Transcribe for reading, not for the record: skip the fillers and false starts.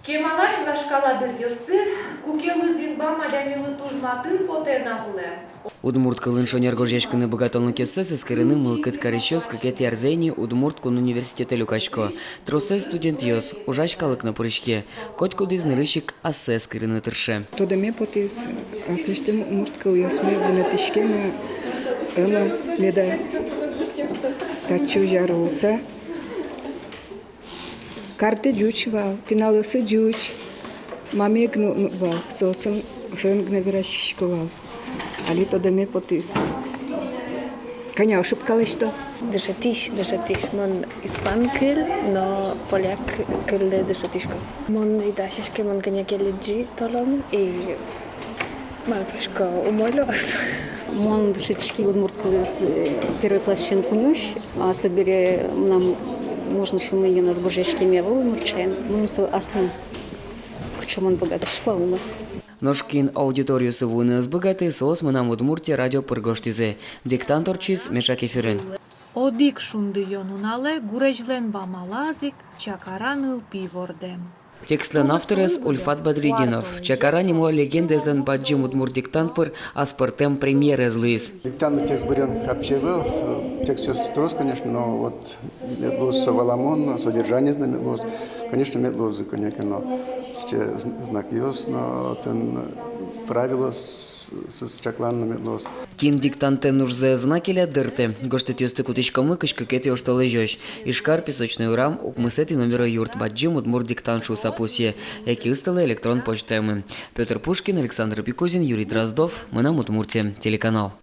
Кемалаш вашкаладыр йырсыр, кукелы зинба мадямилы тужматын потенавле. Удмурт кылын шонер жешкіні богатолны кесі сіскіріні мылкыт карещос кікет ярзейні Удмурт кун университеті люкачко. Тросе студент йос, ужаш калыкны пырышке. Коть кудыз нырышик ассе скіріні тырше. Тодаме потез, асыштым Удмурт кыл йосме вынатышкеме ыма меда тачу жар олса. Карты жуч вал, пиналосы жуч, мамек вал, сосын гнавирашишко вал. Али тодаме потез. Коня ошибкала что? Дышатиш, мон испан кыл, но поляк кыл дышатишко. Мон и дашашке мон коня келеджи толом и малпашко умойлос. Мон дышатишки удмурт кылыс первый класс шен кунюш, а собере нам можно шумы я нас божешки меву мурчен. Мы с асным. Почему он богатый школу? Ножкин аудиторию сывуны сбогаты соос мы нам Удмуртия радио пыргоштизе. Диктантор чиз Мешак Эфирен. Одик шунды йонунале гурежлен бамалазик чакараныл пивордем. Текстлен авторес Ульфат Бадридинов. Чакара нему легенда зен баджим Удмурт диктантпыр, а спортем премьер из Луис. Диктант текст берем вообще был. Текст все строс, конечно, но вот медлуз Валамон, содержание медлуз, конечно, медлуз, конечно, но знак йос, но правило с чакланом медлуз. Кин диктанте нужзе знакеля дырте. Гоштет юсты кутичкамы кышкакети оштолы жёш. Ишкар песочный урам укмысети номера юрт баджим Удмурт диктаншу сапусе. Яки ысталы электрон почтамы. Петр Пушкин, Александр Пикузин, Юрий Дроздов. Мы нам Удмуртия. Телеканал.